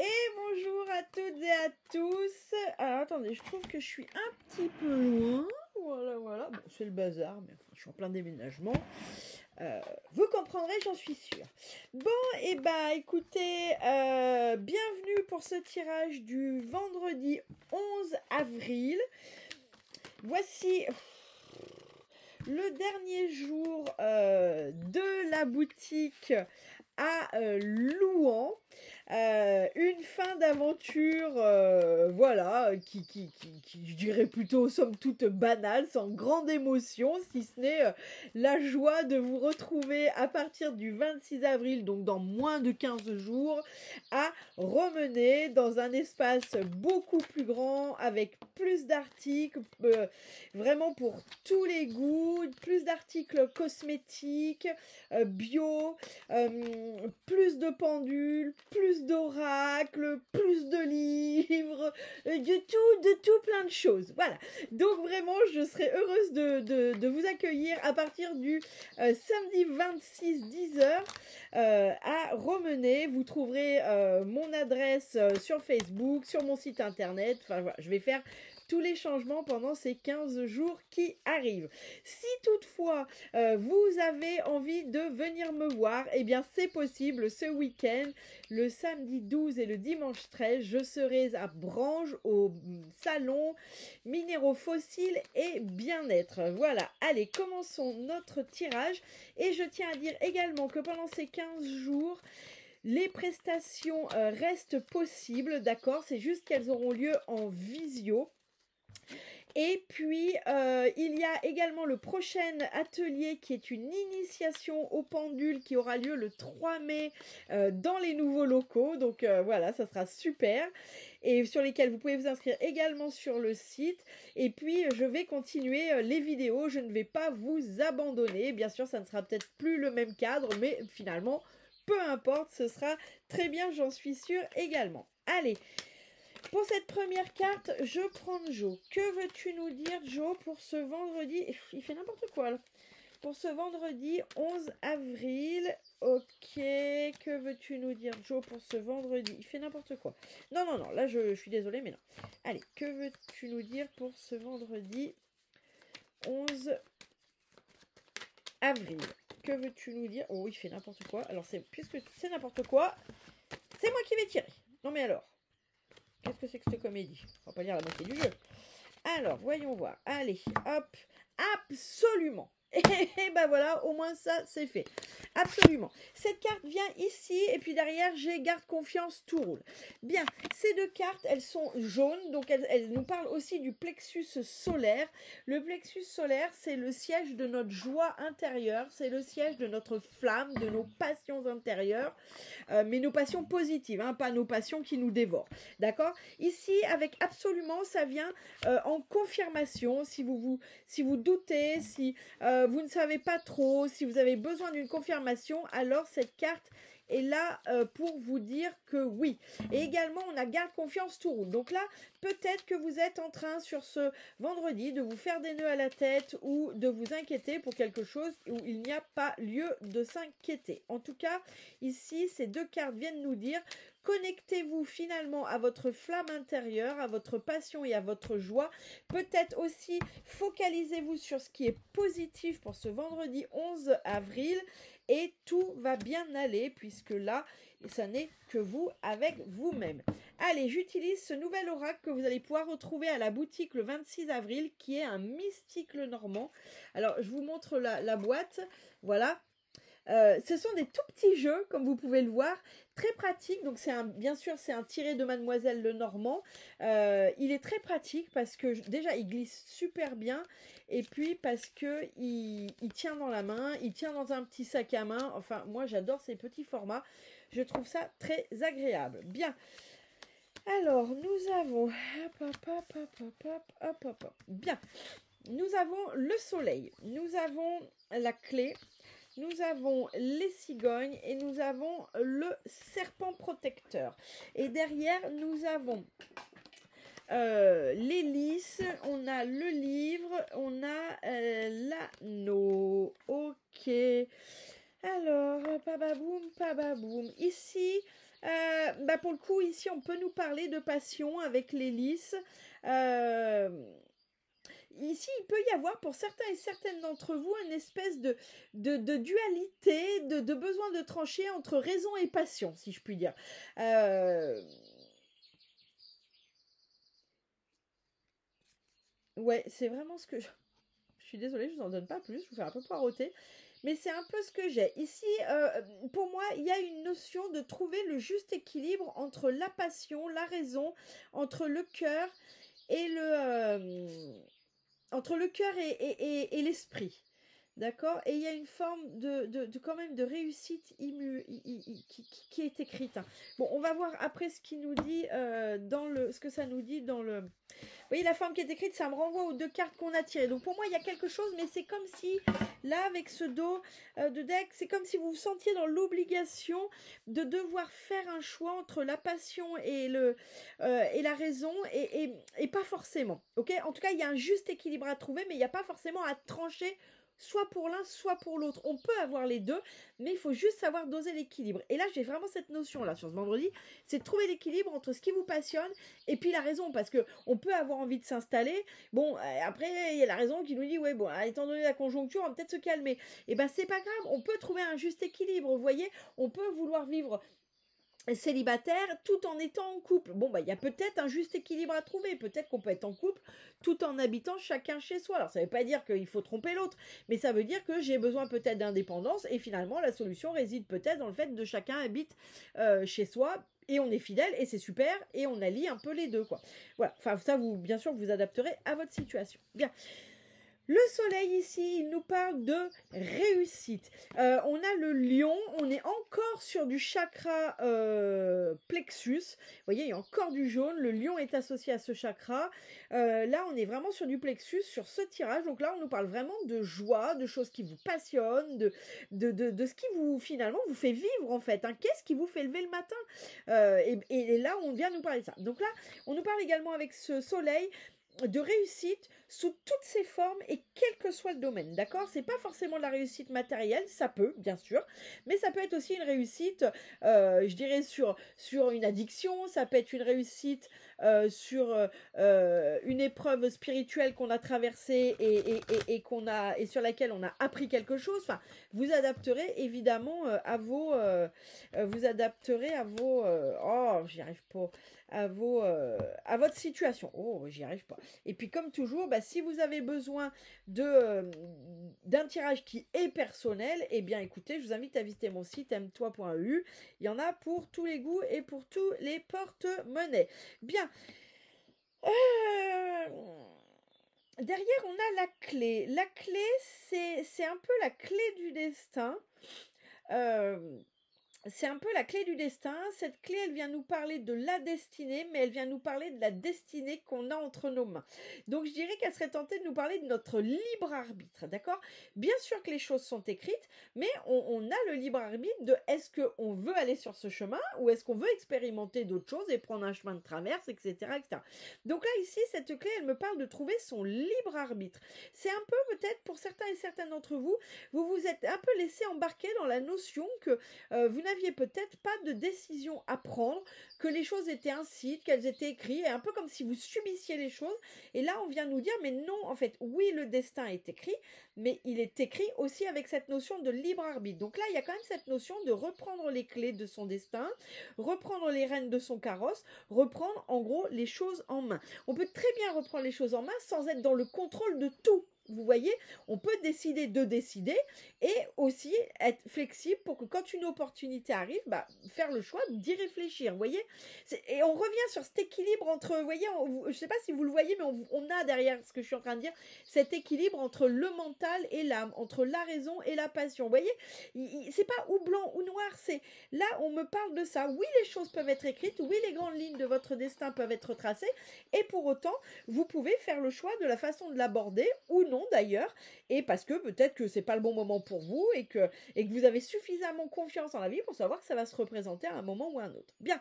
Et bonjour à toutes et à tous. Alors attendez, je trouve que je suis un petit peu loin. Voilà. Bon, c'est le bazar, mais enfin, je suis en plein déménagement. Vous comprendrez, j'en suis sûre. Bon, et bah écoutez, bienvenue pour ce tirage du vendredi 11 avril. Voici le dernier jour de la boutique à Louan. Une fin d'aventure, voilà, qui, je dirais plutôt, somme toute, banale, sans grande émotion, si ce n'est la joie de vous retrouver à partir du 26 avril, donc dans moins de 15 jours, à Romenay, dans un espace beaucoup plus grand, avec plus d'articles, vraiment pour tous les goûts, plus d'articles cosmétiques, bio, plus de pendules, plus d'oracles, plus de livres, de tout plein de choses. Voilà. Donc vraiment, je serais heureuse de vous accueillir à partir du samedi 26 10h à Romenay. Vous trouverez mon adresse sur Facebook, sur mon site internet. Enfin voilà, je vais faire tous les changements pendant ces 15 jours qui arrivent. Si toutefois vous avez envie de venir me voir, eh bien c'est possible ce week-end, le samedi 12 et le dimanche 13, je serai à Branges au salon Minéraux Fossiles et Bien-être. Voilà, allez, commençons notre tirage. Et je tiens à dire également que pendant ces 15 jours, les prestations restent possibles, d'accord? C'est juste qu'elles auront lieu en visio. Et puis, il y a également le prochain atelier qui est une initiation au pendule qui aura lieu le 3 mai dans les nouveaux locaux. Donc voilà, ça sera super. Et sur lesquels vous pouvez vous inscrire également sur le site. Et puis, je vais continuer les vidéos. Je ne vais pas vous abandonner. Bien sûr, ça ne sera peut-être plus le même cadre, mais finalement, peu importe, ce sera très bien, j'en suis sûre également. Allez. Pour cette première carte, je prends Jo. Que veux-tu nous dire, Jo, pour ce vendredi? Il fait n'importe quoi, là. Pour ce vendredi 11 avril, ok. Que veux-tu nous dire, Jo, pour ce vendredi? Il fait n'importe quoi. Non, là, je suis désolée, mais non. Allez, que veux-tu nous dire pour ce vendredi 11 avril? Que veux-tu nous dire? Oh, il fait n'importe quoi. Alors, puisque c'est n'importe quoi, c'est moi qui vais tirer. Non, mais alors, qu'est-ce que c'est que cette comédie? On va pas dire la moitié du jeu. Alors, voyons voir. Allez, hop. Absolument. Et ben voilà, au moins ça, c'est fait. Absolument. Cette carte vient ici, et puis derrière, j'ai garde confiance, tout roule. Bien, ces deux cartes, elles sont jaunes, donc elles nous parlent aussi du plexus solaire. Le plexus solaire, c'est le siège de notre joie intérieure, c'est le siège de notre flamme, de nos passions intérieures, mais nos passions positives, hein, pas nos passions qui nous dévorent. D'accord? Ici, avec absolument, ça vient en confirmation, si vous doutez, si vous ne savez pas trop, si vous avez besoin d'une confirmation, alors cette carte est là pour vous dire que oui. Et également, on a garde confiance, tout roule. Donc là, peut-être que vous êtes en train sur ce vendredi de vous faire des nœuds à la tête ou de vous inquiéter pour quelque chose où il n'y a pas lieu de s'inquiéter. En tout cas, ici, ces deux cartes viennent nous dire: connectez-vous finalement à votre flamme intérieure, à votre passion et à votre joie. Peut-être aussi focalisez-vous sur ce qui est positif pour ce vendredi 11 avril et tout va bien aller puisque là, ça n'est que vous avec vous-même. Allez, j'utilise ce nouvel oracle que vous allez pouvoir retrouver à la boutique le 26 avril qui est un mystique le normand. Alors, je vous montre la boîte. Voilà. Ce sont des tout petits jeux, comme vous pouvez le voir, très pratiques. Donc, bien sûr, c'est un tiré de Mademoiselle Lenormand. Il est très pratique parce que déjà, il glisse super bien. Et puis, parce que il tient dans la main, il tient dans un petit sac à main. Enfin, moi, j'adore ces petits formats. Je trouve ça très agréable. Bien. Alors, nous avons... Bien. Nous avons le soleil. Nous avons la clé. Nous avons les cigognes et nous avons le serpent protecteur. Et derrière, nous avons l'hélice, on a le livre, on a l'anneau. Ok. Alors, pababoum. Ici, Bah pour le coup, ici, on peut nous parler de passion avec l'hélice. Euh, Ici, il peut y avoir pour certains et certaines d'entre vous une espèce de dualité, de besoin de trancher entre raison et passion, si je puis dire. Euh, Ouais, c'est vraiment ce que je suis désolée, je vous en donne pas plus, je vous fais un peu poireauter. Mais c'est un peu ce que j'ai. Ici, pour moi, il y a une notion de trouver le juste équilibre entre la passion, la raison, entre le cœur et entre le cœur et l'esprit. D'accord. Et il y a une forme quand même de réussite qui est écrite, hein. Bon, on va voir après ce qu'il nous dit ce que ça nous dit dans le. Vous voyez la forme qui est écrite, ça me renvoie aux deux cartes qu'on a tirées. Donc pour moi, il y a quelque chose, mais c'est comme si, là, avec ce dos de deck, c'est comme si vous vous sentiez dans l'obligation de devoir faire un choix entre la passion et la raison, et pas forcément. Ok. En tout cas, il y a un juste équilibre à trouver, mais il n'y a pas forcément à trancher soit pour l'un, soit pour l'autre. On peut avoir les deux, mais il faut juste savoir doser l'équilibre. Et là, j'ai vraiment cette notion-là sur ce vendredi, c'est de trouver l'équilibre entre ce qui vous passionne et puis la raison, parce que on peut avoir envie de s'installer. Bon, après, il y a la raison qui nous dit, ouais, bon, étant donné la conjoncture, on va peut-être se calmer. Et ben, c'est pas grave, on peut trouver un juste équilibre, vous voyez, on peut vouloir vivre célibataire tout en étant en couple. Bon, bah, il y a peut-être un juste équilibre à trouver. Peut-être qu'on peut être en couple tout en habitant chacun chez soi. Alors, ça ne veut pas dire qu'il faut tromper l'autre, mais ça veut dire que j'ai besoin peut-être d'indépendance, et finalement, la solution réside peut-être dans le fait de chacun habite chez soi, et on est fidèle, et c'est super, et on allie un peu les deux, quoi. Voilà. Enfin, ça, vous, bien sûr, vous adapterez à votre situation. Bien. Le soleil ici, il nous parle de réussite. On a le lion, on est encore sur du chakra plexus. Vous voyez, il y a encore du jaune, le lion est associé à ce chakra. Là, on est vraiment sur du plexus, sur ce tirage. Donc là, on nous parle vraiment de joie, de choses qui vous passionnent, de ce qui vous, finalement, vous fait vivre en fait, hein. Qu'est-ce qui vous fait lever le matin et là, on vient nous parler de ça. Donc là, on nous parle également avec ce soleil de réussite sous toutes ses formes et quel que soit le domaine, d'accord? C'est pas forcément de la réussite matérielle, ça peut, bien sûr, mais ça peut être aussi une réussite, je dirais, sur une addiction, ça peut être une réussite sur une épreuve spirituelle qu'on a traversée et sur laquelle on a appris quelque chose. Enfin, vous adapterez évidemment oh, j'y arrive pas, à votre situation. Oh, j'y arrive pas. Et puis comme toujours, bah, si vous avez besoin d'un tirage qui est personnel, eh bien écoutez, je vous invite à visiter mon site aime-toi.eu. Il y en a pour tous les goûts et pour tous les porte-monnaies. Bien. Derrière, on a la clé. La clé, c'est un peu la clé du destin. C'est un peu la clé du destin. Cette clé, elle vient nous parler de la destinée, mais elle vient nous parler de la destinée qu'on a entre nos mains. Donc, je dirais qu'elle serait tentée de nous parler de notre libre arbitre, d'accord? Bien sûr que les choses sont écrites, mais on a le libre arbitre de est-ce qu'on veut aller sur ce chemin ou est-ce qu'on veut expérimenter d'autres choses et prendre un chemin de traverse, etc., etc. Donc là, ici, cette clé, elle me parle de trouver son libre arbitre. C'est un peu peut-être pour certains et certaines d'entre vous, vous vous êtes un peu laissé embarquer dans la notion que vous n'aviez peut-être pas de décision à prendre, que les choses étaient ainsi, qu'elles étaient écrites, et un peu comme si vous subissiez les choses. Et là, on vient nous dire, mais non, en fait, oui, le destin est écrit, mais il est écrit aussi avec cette notion de libre arbitre. Donc là, il y a quand même cette notion de reprendre les clés de son destin, reprendre les rênes de son carrosse, reprendre en gros les choses en main. On peut très bien reprendre les choses en main sans être dans le contrôle de tout. Vous voyez, on peut décider de décider et aussi être flexible pour que quand une opportunité arrive, bah, faire le choix d'y réfléchir. Vous voyez, et on revient sur cet équilibre entre, vous voyez, je ne sais pas si vous le voyez, mais on a derrière ce que je suis en train de dire, cet équilibre entre le mental et l'âme, entre la raison et la passion. Vous voyez, c'est pas ou blanc ou noir, c'est là on me parle de ça. Oui, les choses peuvent être écrites, oui, les grandes lignes de votre destin peuvent être tracées, et pour autant, vous pouvez faire le choix de la façon de l'aborder ou non d'ailleurs, et parce que peut-être que c'est pas le bon moment pour vous et que vous avez suffisamment confiance en la vie pour savoir que ça va se représenter à un moment ou à un autre. Bien.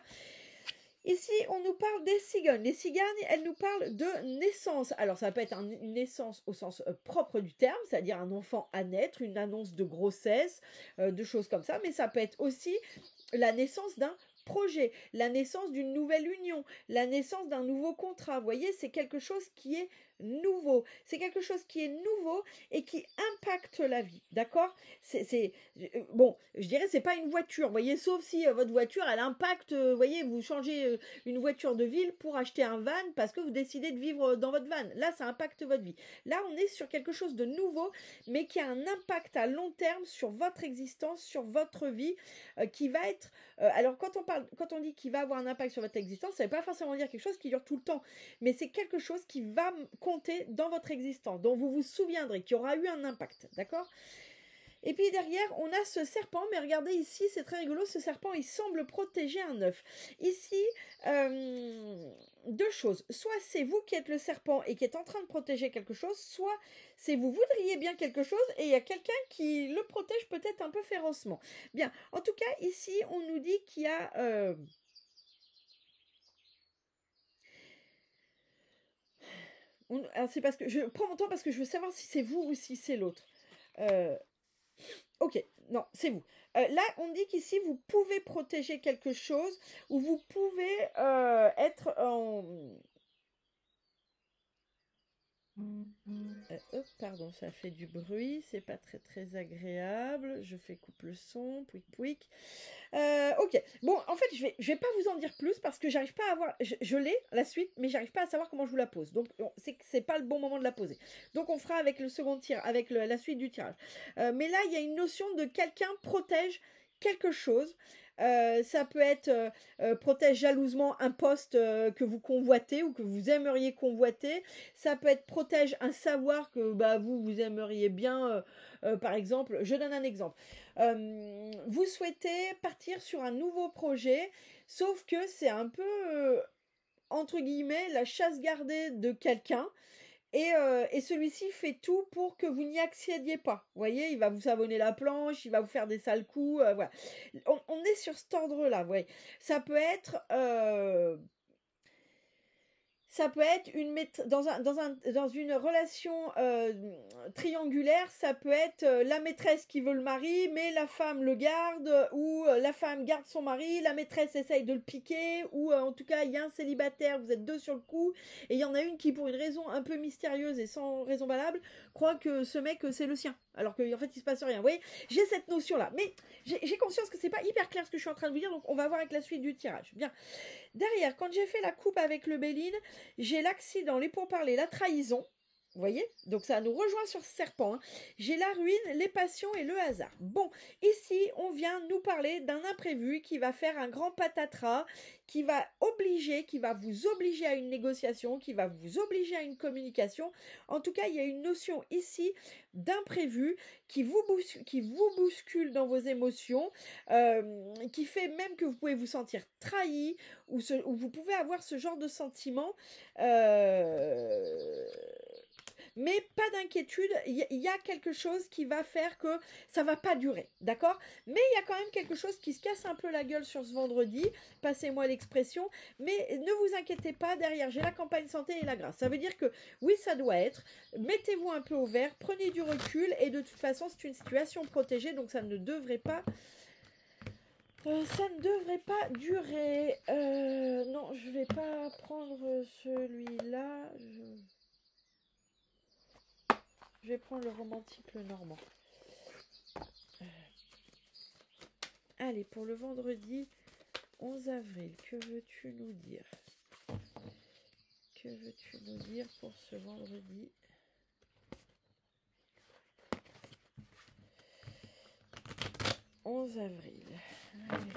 Ici, on nous parle des cigognes. Les cigognes, elles nous parlent de naissance. Alors, ça peut être une naissance au sens propre du terme, c'est-à-dire un enfant à naître, une annonce de grossesse, de choses comme ça, mais ça peut être aussi la naissance d'un projet, la naissance d'une nouvelle union, la naissance d'un nouveau contrat. Vous voyez, c'est quelque chose qui est nouveau. C'est quelque chose qui est nouveau et qui impacte la vie, d'accord? Bon, je dirais c'est pas une voiture, vous voyez, sauf si votre voiture elle impacte, vous voyez, vous changez une voiture de ville pour acheter un van parce que vous décidez de vivre dans votre van. Là, ça impacte votre vie. Là, on est sur quelque chose de nouveau, mais qui a un impact à long terme sur votre existence, sur votre vie, qui va être. Alors, quand on dit qu'il va avoir un impact sur votre existence, ça ne veut pas forcément dire quelque chose qui dure tout le temps, mais c'est quelque chose qui va compter dans votre existence, dont vous vous souviendrez, qui aura eu un impact, d'accord? Et puis derrière, on a ce serpent, mais regardez ici, c'est très rigolo, ce serpent, il semble protéger un œuf. Ici, deux choses. Soit c'est vous qui êtes le serpent et qui êtes en train de protéger quelque chose, soit c'est vous voudriez bien quelque chose et il y a quelqu'un qui le protège peut-être un peu férocement. Bien, en tout cas, ici, on nous dit qu'il y a... Alors c'est parce que je prends mon temps parce que je veux savoir si c'est vous ou si c'est l'autre. Ok, non, c'est vous. Là, on dit qu'ici, vous pouvez protéger quelque chose ou vous pouvez être en... pardon, ça fait du bruit, c'est pas très très agréable. Je fais coupe le son, pouic pouic. Ok, bon, en fait, je vais pas vous en dire plus parce que j'arrive pas à avoir. Je l'ai, la suite, mais j'arrive pas à savoir comment je vous la pose. Donc, c'est pas le bon moment de la poser. Donc, on fera avec le second tir, avec la suite du tirage. Mais là, il y a une notion de quelqu'un protège quelque chose. Ça peut être protège jalousement un poste que vous convoitez ou que vous aimeriez convoiter. Ça peut être protège un savoir que bah, vous aimeriez bien. Par exemple, je donne un exemple. Vous souhaitez partir sur un nouveau projet, sauf que c'est un peu, entre guillemets, la chasse gardée de quelqu'un. Et celui-ci fait tout pour que vous n'y accédiez pas. Vous voyez, il va vous savonner la planche, il va vous faire des sales coups. Voilà. On est sur cet ordre-là. Vous voyez. Ça peut être... ça peut être dans une relation triangulaire, ça peut être la maîtresse qui veut le mari, mais la femme le garde, ou la femme garde son mari, la maîtresse essaye de le piquer, ou en tout cas il y a un célibataire, vous êtes deux sur le coup, et il y en a une qui pour une raison un peu mystérieuse et sans raison valable, croit que ce mec c'est le sien, alors qu'en fait il se passe rien. Vous voyez, j'ai cette notion-là, mais j'ai conscience que c'est pas hyper clair ce que je suis en train de vous dire, donc on va voir avec la suite du tirage. Bien. Derrière, quand j'ai fait la coupe avec le Béline, j'ai l'accident, les pourparlers, la trahison. Vous voyez? Donc ça nous rejoint sur ce serpent. Hein. J'ai la ruine, les passions et le hasard. Bon, ici, on vient nous parler d'un imprévu qui va faire un grand patatras, qui va vous obliger à une négociation, qui va vous obliger à une communication. En tout cas, il y a une notion ici d'imprévu qui vous bouscule dans vos émotions, qui fait même que vous pouvez vous sentir trahi, ou vous pouvez avoir ce genre de sentiment. Mais pas d'inquiétude, il y a quelque chose qui va faire que ça va pas durer, d'accord? Mais il y a quand même quelque chose qui se casse un peu la gueule sur ce vendredi, passez-moi l'expression, mais ne vous inquiétez pas, derrière j'ai la campagne santé et la grâce. Ça veut dire que oui, ça doit être, mettez-vous un peu au vert, prenez du recul, et de toute façon c'est une situation protégée, donc ça ne devrait pas... ça ne devrait pas durer. Non, je vais pas prendre celui-là. Je vais prendre le romantique, le normand. Allez, pour le vendredi 11 avril, que veux-tu nous dire? Que veux-tu nous dire pour ce vendredi 11 avril? Allez.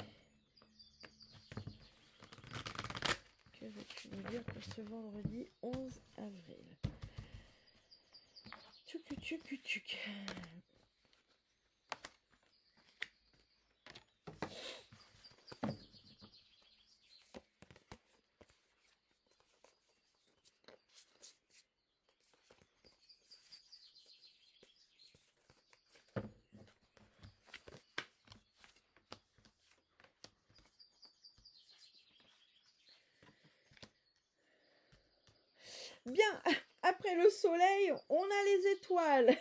Que veux-tu nous dire pour ce vendredi 11 avril? Tchouk, tchouk, tchouk. Bien, après le soleil, on a les étoiles.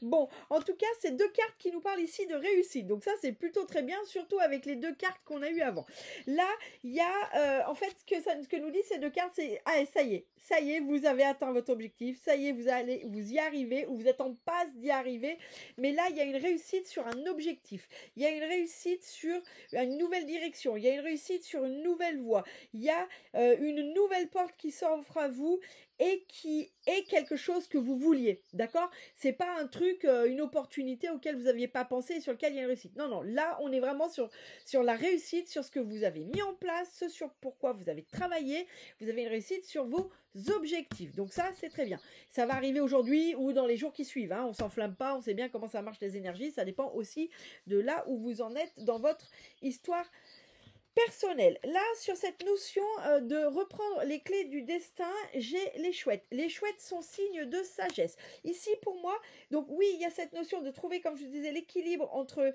Bon, en tout cas, c'est 2 cartes qui nous parlent ici de réussite. Donc ça, c'est plutôt très bien, surtout avec les 2 cartes qu'on a eues avant. Là, il y a, en fait, ce que nous dit ces 2 cartes, c'est, ah, ça y est, vous avez atteint votre objectif, ça y est, vous y arrivez, ou vous êtes en passe d'y arriver. Mais là, il y a une réussite sur un objectif. Il y a une réussite sur une nouvelle direction. Il y a une réussite sur une nouvelle voie. Il y a une nouvelle porte qui s'offre à vous et qui est quelque chose que vous vouliez, d'accord? C'est pas un truc, une opportunité auquel vous n'aviez pas pensé et sur lequel il y a une réussite. Non, non, là, on est vraiment sur la réussite, sur ce que vous avez mis en place, ce sur pourquoi vous avez travaillé. Vous avez une réussite sur vos objectifs. Donc ça, c'est très bien. Ça va arriver aujourd'hui ou dans les jours qui suivent, hein. On s'enflamme pas, on sait bien comment ça marche les énergies. Ça dépend aussi de là où vous en êtes dans votre histoire personnel. Là, sur cette notion de reprendre les clés du destin, j'ai les chouettes. Les chouettes sont signes de sagesse. Ici, pour moi, donc oui, il y a cette notion de trouver, comme je disais, l'équilibre entre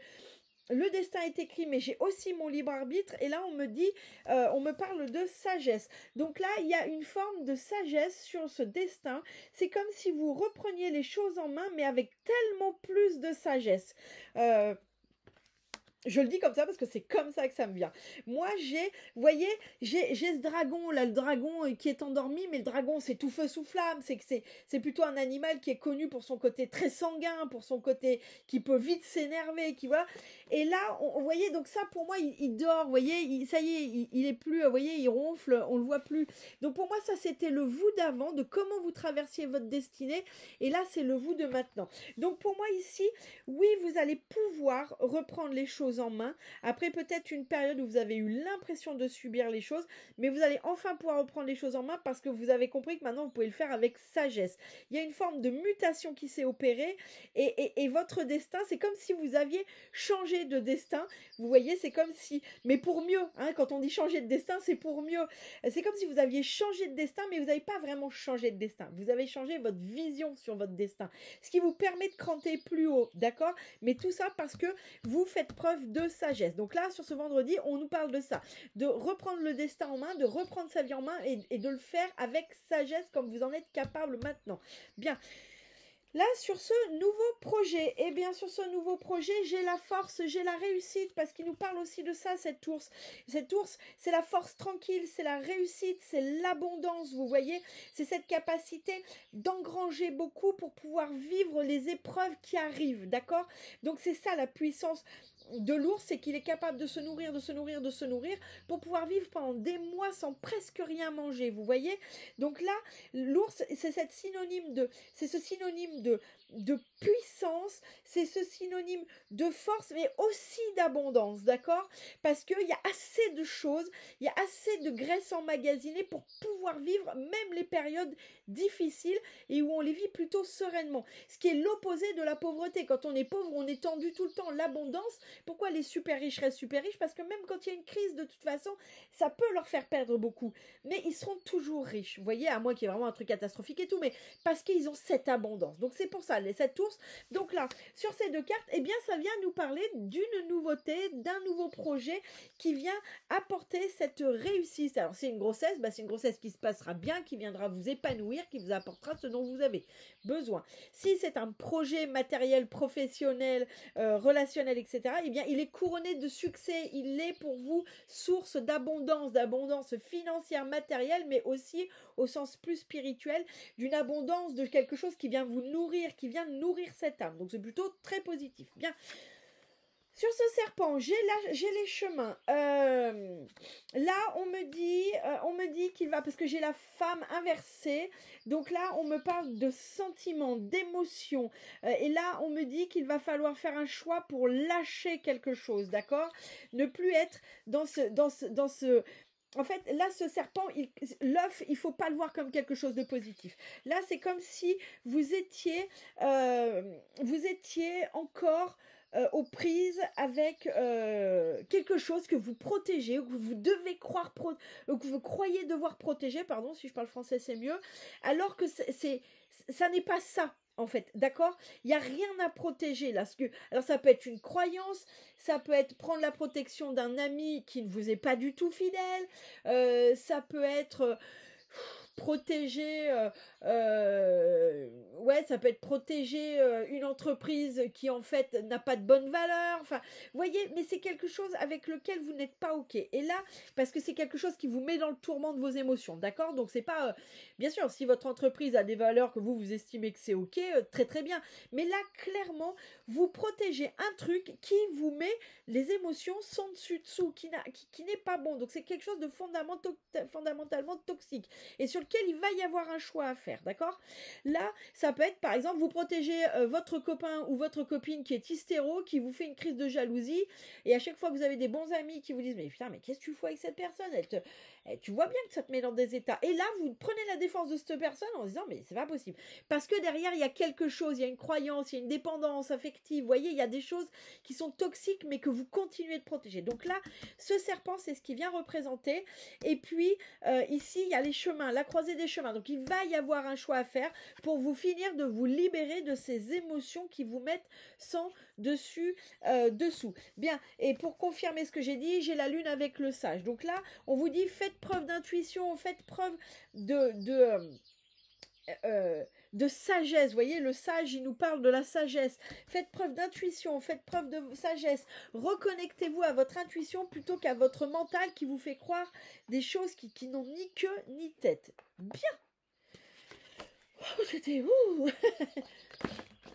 le destin est écrit, mais j'ai aussi mon libre arbitre. Et là, on me dit, on me parle de sagesse. Donc là, il y a une forme de sagesse sur ce destin. C'est comme si vous repreniez les choses en main, mais avec tellement plus de sagesse. Je le dis comme ça parce que c'est comme ça que ça me vient. Moi, vous voyez, j'ai ce dragon là, le dragon qui est endormi, mais le dragon c'est tout feu sous flamme. C'est plutôt un animal qui est connu pour son côté très sanguin, pour son côté qui peut vite s'énerver, qui voilà. Et là, vous voyez, donc ça pour moi, il dort, vous voyez, ça y est, il est plus, vous voyez, il ronfle, on le voit plus. Donc pour moi, ça c'était le vous d'avant, de comment vous traversiez votre destinée, et là c'est le vous de maintenant. Donc pour moi ici, oui, vous allez pouvoir reprendre les choses en main, après peut-être une période où vous avez eu l'impression de subir les choses, mais vous allez enfin pouvoir reprendre les choses en main parce que vous avez compris que maintenant vous pouvez le faire avec sagesse. Il y a une forme de mutation qui s'est opérée et votre destin, c'est comme si vous aviez changé de destin, vous voyez, c'est comme si, mais pour mieux, hein, quand on dit changer de destin, c'est pour mieux, c'est comme si vous aviez changé de destin, mais vous n'avez pas vraiment changé de destin, vous avez changé votre vision sur votre destin, ce qui vous permet de cranter plus haut, d'accord, mais tout ça parce que vous faites preuve de sagesse. Donc là, sur ce vendredi, on nous parle de ça, de reprendre le destin en main, de reprendre sa vie en main et de le faire avec sagesse comme vous en êtes capable maintenant. Bien. Là, sur ce nouveau projet, eh bien, sur ce nouveau projet, j'ai la force, j'ai la réussite, parce qu'il nous parle aussi de ça, cette ours. Cette ours, c'est la force tranquille, c'est la réussite, c'est l'abondance, vous voyez. C'est cette capacité d'engranger beaucoup pour pouvoir vivre les épreuves qui arrivent, d'accord? Donc, c'est ça la puissance de l'ours, c'est qu'il est capable de se nourrir, de se nourrir, de se nourrir pour pouvoir vivre pendant des mois sans presque rien manger, vous voyez. Donc là, l'ours, c'est ce synonyme de puissance, c'est ce synonyme de force, mais aussi d'abondance, d'accord? Parce qu'il y a assez de choses, il y a assez de graisse emmagasinée pour pouvoir vivre même les périodes difficiles et où on les vit plutôt sereinement. Ce qui est l'opposé de la pauvreté. Quand on est pauvre, on est tendu tout le temps. L'abondance, pourquoi les super riches restent super riches? Parce que même quand il y a une crise, de toute façon, ça peut leur faire perdre beaucoup. Mais ils seront toujours riches. Vous voyez, à moins qu'il y ait vraiment un truc catastrophique et tout, mais parce qu'ils ont cette abondance. Donc c'est pour ça, cette ours. Donc là, sur ces 2 cartes, eh bien, ça vient nous parler d'une nouveauté, d'un nouveau projet qui vient apporter cette réussite. Alors c'est une grossesse, c'est une grossesse qui se passera bien, qui viendra vous épanouir, qui vous apportera ce dont vous avez besoin. Si c'est un projet matériel, professionnel, relationnel, etc., eh bien, il est couronné de succès. Il est pour vous source d'abondance financière, matérielle, mais aussi au sens plus spirituel, d'une abondance de quelque chose qui vient vous nourrir, qui vient nourrir cette âme. Donc c'est plutôt très positif. Bien. Sur ce serpent, j'ai les chemins. Là, on me dit qu'il va, parce que j'ai la femme inversée. Donc là, on me parle de sentiments, d'émotions. Et là, on me dit qu'il va falloir faire un choix pour lâcher quelque chose, d'accord? Ne plus être dans ce. En fait, là, ce serpent, l'œuf, il faut pas le voir comme quelque chose de positif. Là, c'est comme si vous étiez encore aux prises avec quelque chose que vous protégez, que vous devez croire, que vous croyez devoir protéger, pardon, si je parle français c'est mieux, alors que ça n'est pas ça. En fait, d'accord? Il n'y a rien à protéger là. Alors ça peut être une croyance, ça peut être prendre la protection d'un ami qui ne vous est pas du tout fidèle, ça peut être protéger, ouais, ça peut être protéger une entreprise qui en fait n'a pas de bonne valeur. Enfin, vous voyez, mais c'est quelque chose avec lequel vous n'êtes pas OK. Et là, parce que c'est quelque chose qui vous met dans le tourment de vos émotions, d'accord? Donc c'est pas, bien sûr, si votre entreprise a des valeurs que vous estimez que c'est OK, très très bien. Mais là, clairement, vous protégez un truc qui vous met les émotions sans dessus-dessous, qui n'est pas bon. Donc c'est quelque chose de fondamentalement toxique et sur lequel il va y avoir un choix à faire, d'accord? Là, ça peut être par exemple, vous protégez votre copain ou votre copine qui est hystéro, qui vous fait une crise de jalousie, et à chaque fois que vous avez des bons amis qui vous disent mais putain, mais qu'est-ce que tu fais avec cette personne, tu vois bien que ça te met dans des états, et là vous prenez la défense de cette personne en disant mais c'est pas possible, parce que derrière il y a quelque chose, il y a une croyance, il y a une dépendance affective, vous voyez, il y a des choses qui sont toxiques mais que vous continuez de protéger. Donc là, ce serpent, c'est ce qui vient représenter. Et puis ici il y a les chemins, la croisée des chemins, donc il va y avoir un choix à faire pour vous finir de vous libérer de ces émotions qui vous mettent sans dessus dessous. Bien, et pour confirmer ce que j'ai dit, j'ai la lune avec le sage. Donc là, on vous dit faites preuve d'intuition, faites preuve de sagesse. Vous voyez, le sage, il nous parle de la sagesse. Faites preuve d'intuition, faites preuve de sagesse. Reconnectez-vous à votre intuition plutôt qu'à votre mental qui vous fait croire des choses qui n'ont ni queue ni tête. Bien. C'était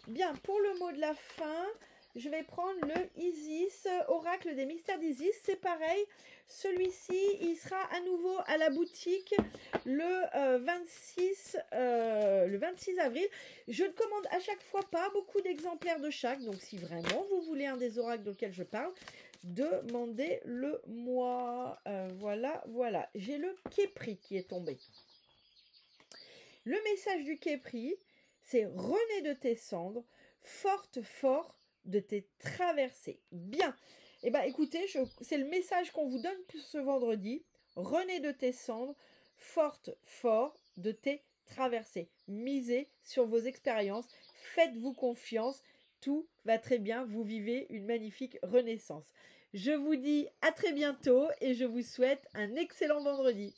bien, pour le mot de la fin, je vais prendre le Isis, oracle des mystères d'Isis. C'est pareil, celui-ci, il sera à nouveau à la boutique le 26 avril. Je ne commande à chaque fois pas beaucoup d'exemplaires de chaque. Donc, si vraiment vous voulez un des oracles auxquels je parle, demandez-le-moi. Voilà. J'ai le Képri qui est tombé. Le message du Képri, c'est renais de tes cendres, forte fort de tes traversées. Bien. Eh bien, écoutez, c'est le message qu'on vous donne ce vendredi. Renais de tes cendres, forte fort de tes traversées. Misez sur vos expériences, faites-vous confiance, tout va très bien, vous vivez une magnifique renaissance. Je vous dis à très bientôt et je vous souhaite un excellent vendredi.